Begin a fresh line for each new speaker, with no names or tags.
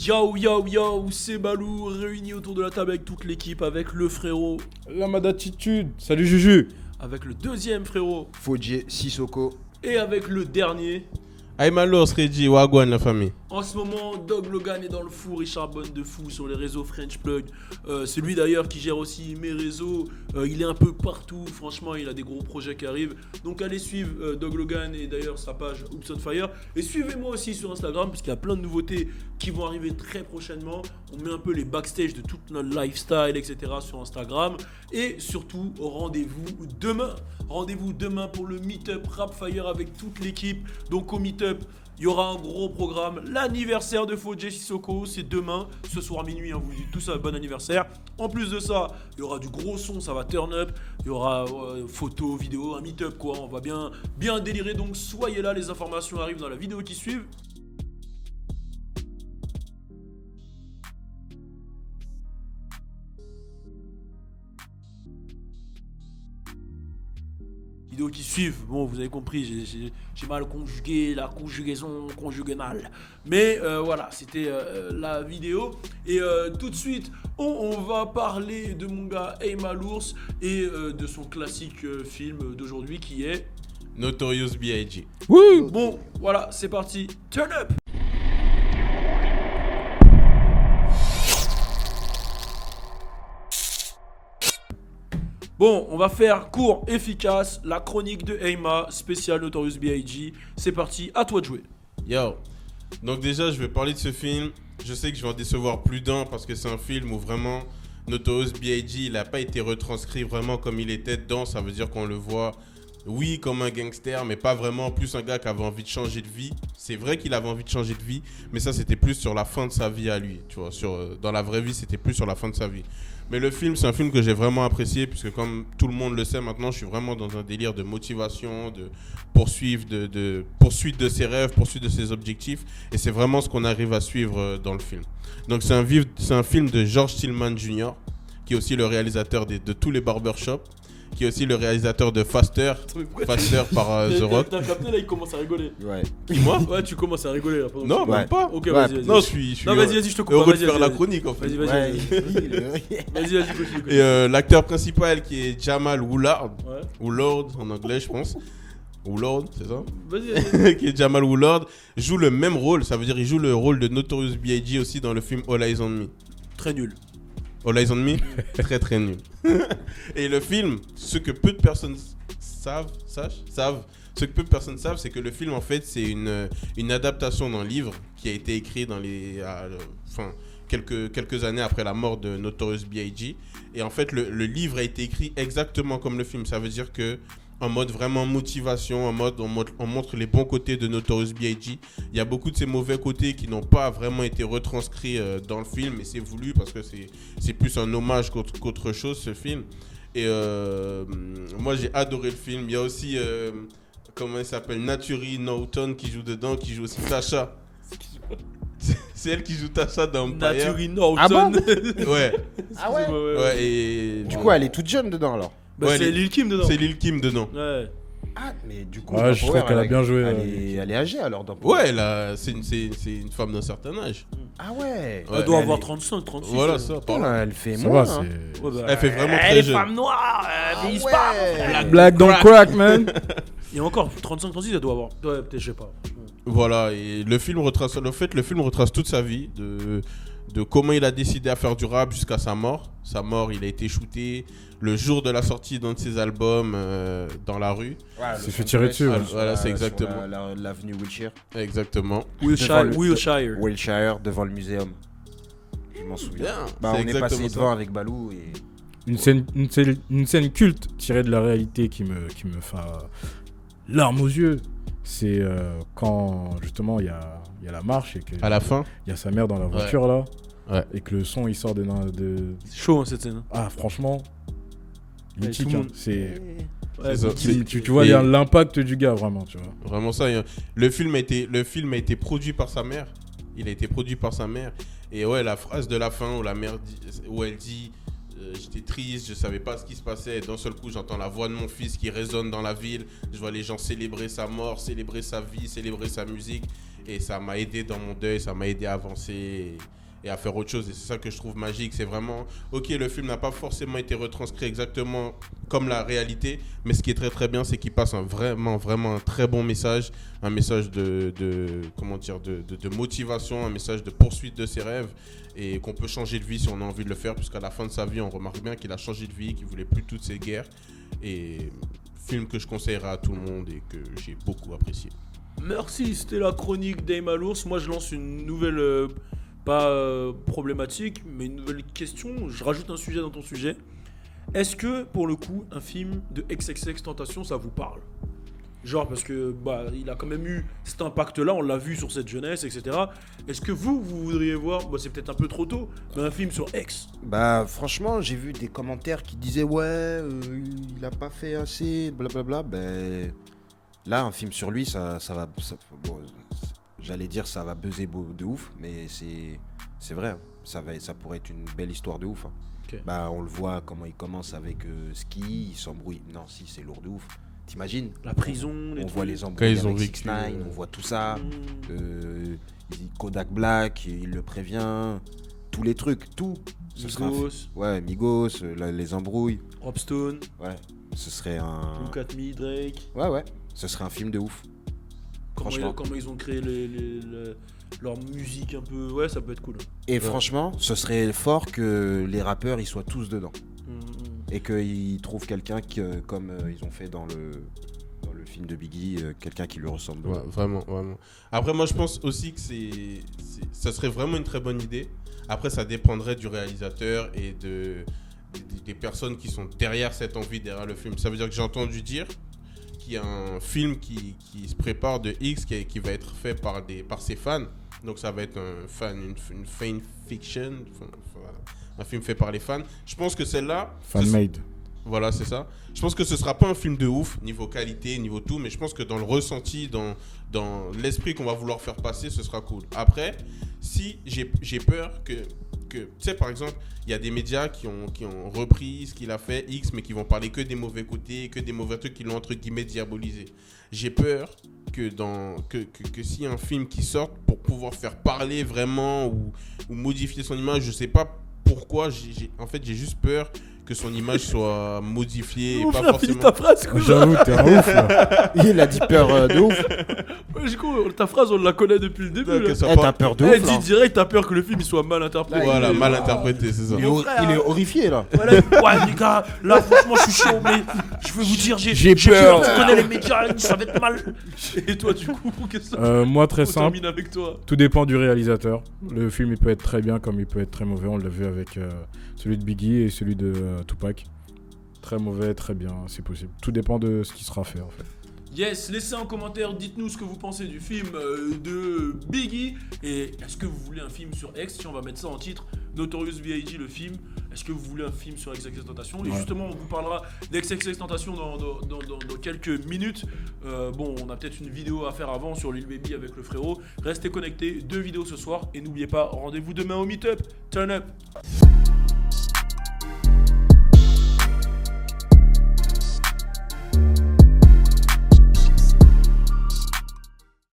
Yo yo yo, c'est Balou, réuni autour de la table avec toute l'équipe, avec le frérot,
La Madatitude. Salut Juju.
avec le deuxième frérot,
Fodje, Sissoko.
et avec le dernier.
Aymalos, Reggie, Wagwan, la famille.
En ce moment, Dog Logan est dans le four, il charbonne de fou sur les réseaux French Plug. C'est lui d'ailleurs qui gère aussi mes réseaux. Il est un peu partout, franchement, il a des gros projets qui arrivent. Donc allez suivre Dog Logan et d'ailleurs sa page Oops on Fire. Et suivez-moi aussi sur Instagram parce qu'il y a plein de nouveautés qui vont arriver très prochainement. On met un peu les backstage de tout notre lifestyle, etc. sur Instagram. Et surtout, rendez-vous demain. Rendez-vous demain pour le Meetup Rap Fire avec toute l'équipe. Donc au Meetup, il y aura un gros programme, l'anniversaire de Fodje Sissoko, c'est demain, ce soir minuit, vous dites tout ça, bon anniversaire. En plus de ça, il y aura du gros son, ça va turn up, il y aura photos, vidéos, un meet-up quoi, on va bien délirer, donc soyez là, les informations arrivent dans la vidéo qui suivent. Vidéos qui suivent, bon vous avez compris, j'ai mal conjugué, la conjugaison conjuguée mal. Mais voilà, c'était la vidéo. Et tout de suite, on va parler de mon gars Aymalos et de son classique film d'aujourd'hui qui est...
Notorious B.I.G.
Wouh.
Bon, voilà, c'est parti, turn up. Bon, on va faire court, efficace, la chronique de Ayma, spécial Notorious B.I.G. C'est parti, à toi de jouer.
Yo. Donc déjà, je vais parler de ce film. Je sais que je vais en décevoir plus d'un parce que c'est un film où vraiment Notorious B.I.G. il n'a pas été retranscrit vraiment comme il était dedans. Ça veut dire qu'on le voit, oui, comme un gangster, mais pas vraiment. Plus un gars qui avait envie de changer de vie. C'est vrai qu'il avait envie de changer de vie, mais ça c'était plus sur la fin de sa vie à lui. Tu vois, dans la vraie vie, c'était plus sur la fin de sa vie. Mais le film, c'est un film que j'ai vraiment apprécié puisque comme tout le monde le sait maintenant, je suis vraiment dans un délire de motivation, de poursuite de ses rêves, poursuite de ses objectifs. Et c'est vraiment ce qu'on arrive à suivre dans le film. Donc c'est un film de George Tillman Jr., qui est aussi le réalisateur de tous les barbershops, qui est aussi le réalisateur de Faster par The Rock.
T'as capté là, il commence à rigoler.
Ouais.
Moi
Ouais, tu commences à rigoler là. pendant
Non,
que-
même pas.
Ok,
Ouais.
vas-y.
Non, je suis
Non, vas-y, je te coupe.
heureux de
Vas-y,
faire la
vas-y.
chronique en fait.
Vas-y,
Ouais.
Vas-y, continue.
Et l'acteur principal qui est Jamal Woolard,
Ouais.
Woolard en anglais je pense. Woolard, c'est ça?
Vas-y.
Qui est Jamal Woolard, joue le même rôle. Ça veut dire qu'il joue le rôle de Notorious B.I.G. aussi dans le film All Eyes on Me.
Très nul.
All Eyes on Me, très très nul. Et le film, ce que peu de personnes savent, ce que peu de personnes savent, c'est que le film en fait c'est une adaptation d'un livre qui a été écrit dans quelques années après la mort de Notorious B.I.G. Et en fait le livre a été écrit exactement comme le film. Ça veut dire que en mode vraiment motivation, on montre les bons côtés de Notorious B.I.G. Il y a beaucoup de ces mauvais côtés qui n'ont pas vraiment été retranscrits dans le film, et c'est voulu parce que c'est plus un hommage qu'autre chose ce film. Et moi j'ai adoré le film. Il y a aussi, comment il s'appelle, Naturi Naughton qui joue dedans, qui joue aussi Tasha. C'est elle qui joue Tasha dans Empire.
Naturi Norton.
Ah bon
Ouais.
Ah ouais.
Ouais, et...
Du coup, elle est toute jeune dedans alors.
Bah,
Ouais,
c'est Lil Kim dedans.
C'est Lil Kim dedans.
Ouais.
Ah, mais du coup,
Ouais,
dans
je
Power,
trouve qu'elle a bien joué,
Elle est âgée alors dans Power.
Ouais, c'est une femme d'un certain âge.
Ah ouais.
Elle doit
Elle
avoir
est-
35, 36.
Voilà ça. par là.
Putain, elle fait
Ça
moins.
va,
hein.
c'est...
Ouais, bah,
Elle fait vraiment
les
très jeune.
femmes noires, vieillissent
ouais.
pas.
Black don't crack, man.
Et encore, 35, 36, elle doit avoir. Ouais, peut-être, je sais pas.
Voilà, et le film retrace toute sa vie, de comment il a décidé à faire du rap jusqu'à sa mort. Sa mort, il a été shooté le jour de la sortie d'un de ses albums dans la rue.
Ouais,
s'est fait tirer dessus, ouais.
Voilà, c'est exactement.
L'avenue Wilshire.
Exactement.
Wilshire.
Wilshire, devant le muséum. Je m'en souviens.
Bien,
Bah,
c'est
on est
exactement
passé
ça.
devant avec Balou et.
Une scène culte tirée de la réalité qui me fait larmes aux yeux. C'est quand justement il y a la marche et qu'il
À la fin.
y a sa mère dans la voiture là.
Ouais.
Et que le son il sort de...
C'est chaud hein, cette scène.
Ah franchement,
Ouais,
mythique.
tout le
Hein.
monde-
C'est...
Ouais,
ça.
Tu vois
Et-
l'impact du gars vraiment, tu vois.
Vraiment ça. Le film a été produit par sa mère. Il a été produit par sa mère. Et ouais, la phrase de la fin où elle dit j'étais triste, je savais pas ce qui se passait. Et d'un seul coup, j'entends la voix de mon fils qui résonne dans la ville. Je vois les gens célébrer sa mort, célébrer sa vie, célébrer sa musique. Et ça m'a aidé dans mon deuil, ça m'a aidé à avancer et à faire autre chose. Et c'est ça que je trouve magique. C'est vraiment, ok, le film n'a pas forcément été retranscrit exactement comme la réalité, mais ce qui est très très bien, c'est qu'il passe vraiment un très bon message, un message de motivation, un message de poursuite de ses rêves, et qu'on peut changer de vie si on a envie de le faire, puisqu'à la fin de sa vie, on remarque bien qu'il a changé de vie, qu'il voulait plus toutes ces guerres. Et film que je conseillerais à tout le monde et que j'ai beaucoup apprécié.
Merci, c'était la chronique d'Aimalours. Moi, je lance une nouvelle, pas problématique, mais une nouvelle question. Je rajoute un sujet dans ton sujet. Est-ce que, pour le coup, un film de XXXTentacion, ça vous parle ? Genre, parce que il a quand même eu cet impact-là, on l'a vu sur cette jeunesse, etc. Est-ce que vous voudriez voir, c'est peut-être un peu trop tôt, mais un film sur X ?
Bah franchement, j'ai vu des commentaires qui disaient ouais, il a pas fait assez, blablabla. Ben là, un film sur lui, ça va, j'allais dire ça va buzzer de ouf, mais c'est vrai, ça pourrait être une belle histoire de ouf. Hein.
Okay.
On le voit comment il commence avec Ski, il s'embrouille. Non, si c'est lourd de ouf. T'imagines ?
La prison,
on voit les embrouilles
ils ont
avec
vécu,
6ix9ine, on voit tout ça. Kodak Black, il le prévient. Tous les trucs, tout. Ce sera
Migos,
ouais, Migos, les embrouilles.
Rob Stone,
Ouais, ce serait un...
Look at Me, Drake.
Ouais, ce serait un film de ouf. Franchement.
Comment ils ont créé leur musique un peu. Ouais, ça peut être cool.
Et franchement, ce serait fort que les rappeurs ils soient tous dedans. Et qu'ils trouvent quelqu'un comme ils ont fait dans le film de Biggie, quelqu'un qui lui ressemble.
Ouais, vraiment. Après, moi, je pense aussi que ça serait vraiment une très bonne idée. Après, ça dépendrait du réalisateur et des personnes qui sont derrière cette envie, derrière le film. Ça veut dire que j'ai entendu dire qu'il y a un film qui se prépare de X qui va être fait par ses fans. Donc, ça va être une fan fiction. Un film fait par les fans. Je pense que celle-là...
Fan-made.
Voilà, c'est ça. Je pense que ce sera pas un film de ouf, niveau qualité, niveau tout, mais je pense que dans le ressenti, dans l'esprit qu'on va vouloir faire passer, ce sera cool. Après, si j'ai peur que tu sais, par exemple, il y a des médias qui ont repris ce qu'il a fait, X, mais qui vont parler que des mauvais côtés, que des mauvais trucs qui l'ont, entre guillemets, diabolisé. J'ai peur que s'il y a un film qui sorte, pour pouvoir faire parler vraiment ou modifier son image, je sais pas pourquoi, en fait, j'ai juste peur que son image soit modifiée et pas forcément...
ta phrase, quoi.
J'avoue, t'es un ouf là.
Il a dit peur de ouf.
Du coup, ta phrase, on la connaît depuis le début.
Que
Là.
ça
T'as
part-
peur de
Eh,
ouf.
dis
là.
direct, t'as peur que le film il soit mal interprété.
Voilà, mal interprété, c'est ça.
Il est horrifié là.
Voilà, ouais, les gars, là, franchement, je suis chaud, mais je veux vous dire, j'ai
peur.
Tu connais les médias, ça va être mal. Et toi, du coup, qu'est-ce que ça
Moi, très
On
simple.
termine avec toi.
Tout dépend du réalisateur. Le film, il peut être très bien comme il peut être très mauvais. On l'a vu avec celui de Biggie et celui de Tupac. Très mauvais, très bien, c'est possible. Tout dépend de ce qui sera fait en fait.
Yes, laissez en commentaire, dites-nous ce que vous pensez du film de Biggie. Et est-ce que vous voulez un film sur X? Si on va mettre ça en titre, Notorious B.I.G. le film. Est-ce que vous voulez un film sur XXXTentacion? Et justement, on vous parlera d'XXXTentacion dans quelques minutes. On a peut-être une vidéo à faire avant sur Lil Baby avec le frérot. Restez connectés, 2 vidéos ce soir. Et n'oubliez pas, rendez-vous demain au Meetup. Turn up!